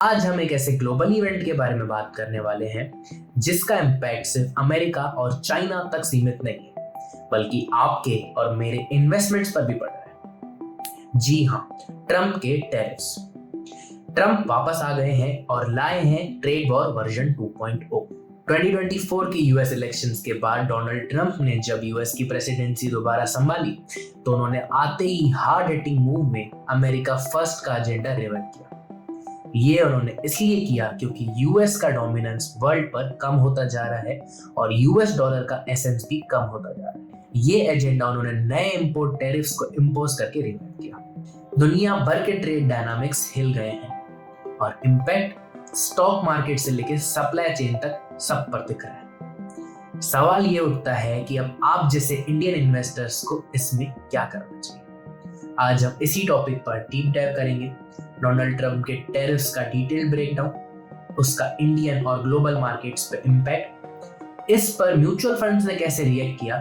आज हम एक ऐसे ग्लोबल इवेंट के बारे में बात करने वाले हैं जिसका इम्पैक्ट सिर्फ अमेरिका और चाइना तक सीमित नहीं है, बल्कि आपके और मेरे इन्वेस्टमेंट्स पर भी पड़ रहा है। जी हाँ, ट्रंप के टैरिफ्स। ट्रंप वापस आ गए हैं और लाए हैं ट्रेड वॉर वर्जन 2.0। 2024 के यूएस इलेक्शंस के बाद डोनाल्ड ट्रंप ने जब यूएस की प्रेसिडेंसी दोबारा संभाली तो उन्होंने आते ही हार्ड हिटिंग मूव में अमेरिका फर्स्ट का एजेंडा रिवर्ट किया। ये उन्होंने इसलिए किया क्योंकि यूएस का डोमिनेंस वर्ल्ड पर कम होता जा रहा है और यूएस डॉलर का एसेंस भी कम होता जा रहा है। ये एजेंडा उन्होंने नए इंपोर्ट टैरिफ्स को इंपोज करके रिवर्ट किया। दुनिया भर के ट्रेड डायनामिक्स हिल गए हैं और इम्पैक्ट स्टॉक मार्केट से लेकर सप्लाई चेन तक सब पर दिख रहा है। सवाल ये उठता है कि अब आप जैसे इंडियन इन्वेस्टर्स को इसमें क्या करना चाहिए। आज हम इसी टॉपिक पर डीप डाइव करेंगे। डोनाल्ड ट्रंप के टैरिफ्स का डिटेल ब्रेकडाउन, उसका इंडियन और ग्लोबल मार्केट्स पे इम्पैक्ट, इस पर म्यूचुअल फंड्स ने कैसे रिएक्ट किया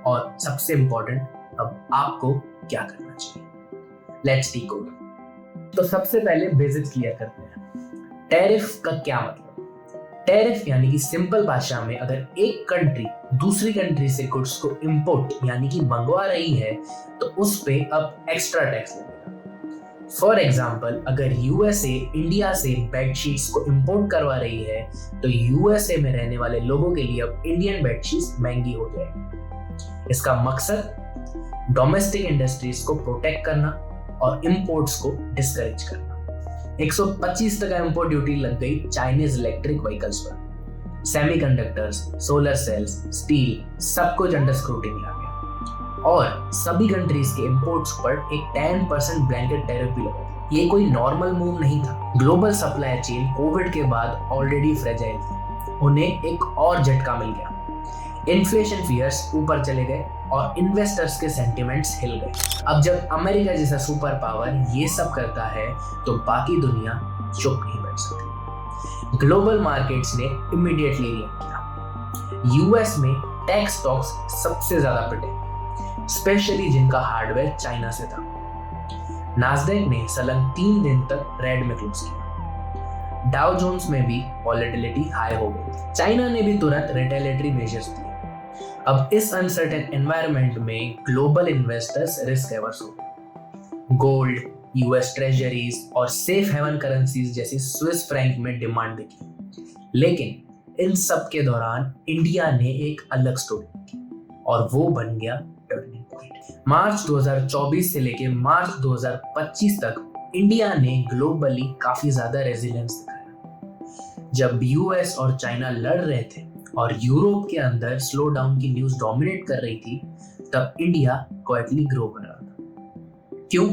और सबसे इंपॉर्टेंट अब आपको क्या करना चाहिए। Let's decode. तो सबसे पहले बेसिक्स क्लियर करते हैं। टैरिफ का क्या मतलब? टैरिफ यानी कि सिंपल भाषा में अगर एक कंट्री दूसरी कंट्री से गुड्स को इंपोर्ट यानी कि मंगवा रही है तो उस पे अब एक्स्ट्रा टैक्स लगेगा। फॉर एग्जाम्पल, अगर यूएसए इंडिया से बेडशीट्स को इंपोर्ट करवा रही है तो यूएसए में रहने वाले लोगों के लिए अब इंडियन बेडशीट्स महंगी हो जाएगी। इसका मकसद डोमेस्टिक इंडस्ट्रीज को प्रोटेक्ट करना और इंपोर्ट्स को डिस्करेज करना। 125% इंपोर्ट ड्यूटी लग गई चाइनीज इलेक्ट्रिक व्हीकल्स पर। सेमीकंडक्टर्स, सोलर सेल्स, स्टील सब कुछ अंडर स्क्रूटिनी आ गया और सभी कंट्रीज के इंपोर्ट्स पर एक 10% ब्लैंकेट टैरिफ भी लगा। ये कोई नॉर्मल मूव नहीं था। ग्लोबल सप्लाई चेन कोविड के बाद ऑलरेडी फ्रेजाइल थी, उन्हें एक और झटका मिल गया। इन्फ्लेशन फियर्स ऊपर चले गए और इन्वेस्टर्स के सेंटिमेंट्स हिल गए। अब जब अमेरिका जैसा सुपर पावर ये सब करता है तो बाकी दुनिया चुप नहीं बैठ सकती। ग्लोबल मार्केट्स ने इमीडिएटली रिएक्ट किया। यूएस में टेक स्टॉक्स सबसे ज्यादा पिटे, स्पेशली जिनका हार्डवेयर चाइना से था। नास्डैक ने सलग 3 दिन तक रेड में क्लोज किया। डाउ जोन्स में भी वॉलेटिलिटी हाई हो गई। चाइना ने भी तुरंत रिटेलिटरी मेजर्स दिए। अब इस अनसर्टेन एनवायरनमेंट में ग्लोबल इन्वेस्टर्स रिस्क एवर्स हो गए। गोल्ड, यूएस ट्रेजरीज और सेफ हेवन करेंसीज जैसे स्विस फ्रैंक में डिमांड दिखी। लेकिन इन सब के दौरान इंडिया ने एक अलग स्टोरी की और वो बन गया टर्निंग पॉइंट। मार्च 2024 से लेके मार्च 2025 तक इंडिया ने ग्लोबली काफी ज्यादा रेजिलियंस दिखाया। जब यूएस और चाइना लड़ रहे थे और यूरोप के अंदर स्लो डाउन की न्यूज डोमिनेट कर रही थी, तब इंडिया क्वाइटली ग्रो कर रहा था। क्यों?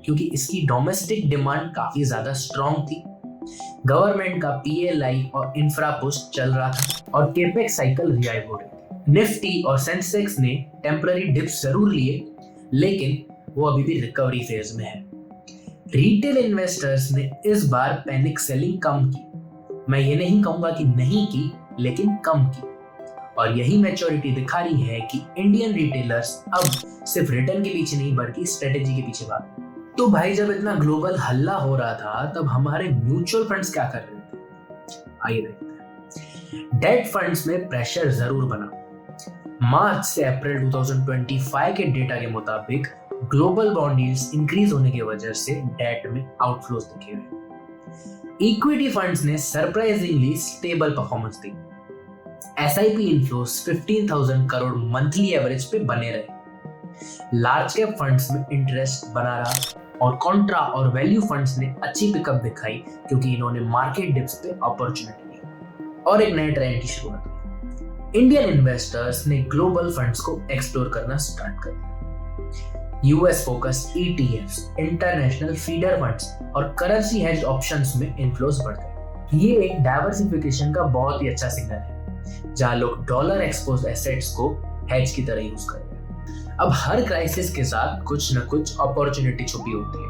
क्योंकि इसकी डोमेस्टिक डिमांड काफी ज्यादा स्ट्रांग थी। गवर्नमेंट का पीएलआई और इंफ्रा पुश चल रहा था और केपेक्स साइकिल रिवाइव हो रही थी। निफ्टी और सेंसेक्स ने टेम्पररी डिप्स जरूर लिए, लेकिन वो अभी भी रिकवरी फेज में है। रिटेल इन्वेस्टर्स ने इस बार पैनिक सेलिंग कम की। मैं ये नहीं कहूंगा कि नहीं की, लेकिन कम की। और यही मैच्योरिटी दिखा रही है कि इंडियन रिटेलर्स अब सिर्फ रिटर्न के पीछे नहीं बल्कि स्ट्रेटेजी के पीछे भाग। तो भाई, जब इतना ग्लोबल हल्ला हो रहा था तब हमारे म्यूचुअल फंड्स क्या कर रहे थे? आइए देखते हैं। डेट फंड्स में प्रेशर जरूर बना। मार्च से अप्रैल 2025 के डेटा के मुताबिक ग्लोबल बॉन्ड यील्ड्स इंक्रीज होने की वजह से डेट में आउटफ्लोज दिखे हुए। इक्विटी फंड्स ने सरप्राइजिंगली स्टेबल परफॉर्मेंस दी। SIP inflows 15,000 crore monthly average पे बने रहे। लार्ज कैप फंड्स में इंटरेस्ट बना रहा और कॉन्ट्रा और वैल्यू फंड्स ने अच्छी पिकअप दिखाई क्योंकि इन्होंने मार्केट डिप्स पे अपॉर्चुनिटी ली और एक नए ट्रेंड की शुरुआत हुई। इंडियन इन्वेस्टर्स ने ग्लोबल फंड्स को एक्सप्लोर करना स्टार्ट कर दिया। US focus ETFs, international feeder funds और करेंसी हेज ऑप्शंस में इन्फ्लोस बढ़ गए। ये एक डाइवर्सिफिकेशन का बहुत ही अच्छा सिग्नल है जहां लोग डॉलर एक्सपोज एसेट्स को हेज की तरह यूज करेंगे। अब हर क्राइसिस के साथ कुछ न कुछ अपॉर्चुनिटी छुपी होती है,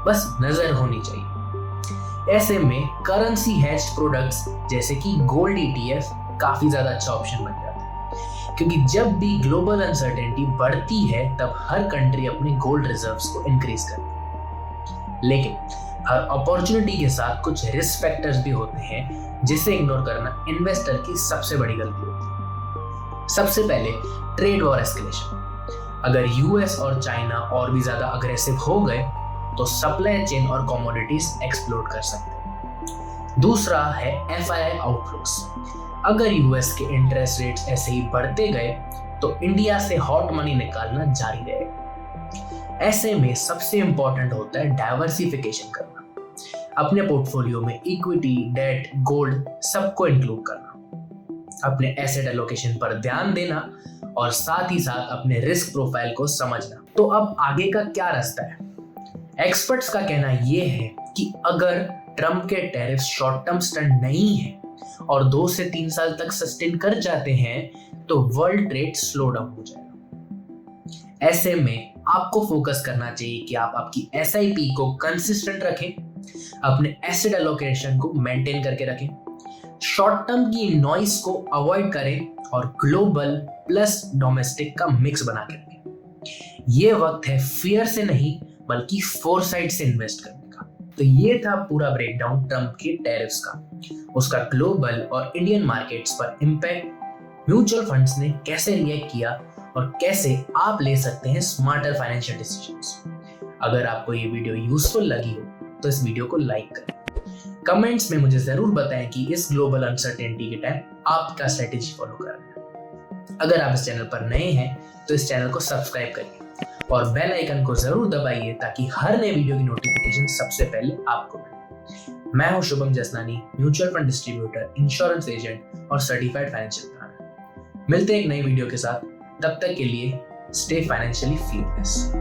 बस नजर होनी चाहिए। ऐसे में करेंसी हेज प्रोडक्ट्स जैसे कि गोल्ड ईटीएफ काफी ज्यादा अच्छा ऑप्शन बन जाता है, क्योंकि जब भी ग्लोबल अनसर्टेनिटी बढ़ती है तब हर कंट्री अपने गोल्ड रिजर्व्स को इंक्रीज करती है। लेकिन हर अपॉर्चुनिटी के साथ कुछ रिस्क फैक्टर्स भी होते हैं जिसे इग्नोर करना इन्वेस्टर की सबसे बड़ी गलती होती है। सबसे पहले ट्रेड वॉर एस्केलेशन। अगर यूएस और चाइना और भी ज्यादा अग्रेसिव हो गए तो सप्लाई चेन और कमोडिटीज एक्सप्लोड कर सकते हैं। दूसरा है एफआईआई आउटफ्लोस। अगर यूएस के इंटरेस्ट रेट्स ऐसे ही बढ़ते गए तो इंडिया से हॉट मनी निकालना जारी रहेगा। ऐसे में सबसे इंपॉर्टेंट होता है डाइवर्सिफिकेशन करना, अपने पोर्टफोलियो में इक्विटी, डेट, गोल्ड सबको इंक्लूड करना, अपने एसेट एलोकेशन पर ध्यान देना और साथ ही साथ अपने रिस्क प्रोफाइल को समझना। तो अब आगे का क्या रास्ता है? एक्सपर्ट्स का कहना यह है कि अगर ट्रम्प के टैरिफ शॉर्ट टर्म स्टंट नहीं है और 2 से 3 साल तक सस्टेन कर जाते हैं तो वर्ल्ड ट्रेड स्लो डाउन हो जाएगा। ऐसे में आपको फोकस करना चाहिए कि आप आपकी एसआईपी को कंसिस्टेंट रखें, अपने एसेट एलोकेशन को मेंटेन करके रखें, शॉर्ट टर्म की नॉइस को अवॉइड करें और ग्लोबल प्लस डोमेस्टिक का मिक्स बना के रखें। ये वक्त है फियर से नहीं बल्कि फोरसाइट से इन्वेस्ट करने का। तो ये था पूरा ब्रेकडाउन ट्रम्प के टैरिफ्स का, उसका ग्लोबल और इंडियन मार्केट्स पर इंपैक्ट, म्यूचुअल फंड्स ने कैसे रिएक्ट किया और कैसे आप ले सकते हैं स्मार्टर फाइनेंशियल डिसीजंस। अगर आपको ये वीडियो यूजफुल लगी हो तो इस वीडियो को लाइक करें। कमेंट्स में मुझे जरूर बताएं कि इस ग्लोबल अनसर्टेनिटी के टाइम आप क्या स्ट्रेटेजी फॉलो कर रहे हैं। अगर आप इस चैनल पर नए हैं तो इस चैनल को सब्सक्राइब करिए और बेल आइकन को जरूर दबाइए ताकि हर नए वीडियो की नोटिफिकेशन सबसे पहले आपको मिले। मैं हूं Shubham Jasnani, mutual fund distributor, insurance agent और सर्टिफाइड फाइनेंशियल प्लानर। मिलते हैं एक नई वीडियो के साथ, तब तक के लिए स्टे फाइनेंशियली फ्रीलेस।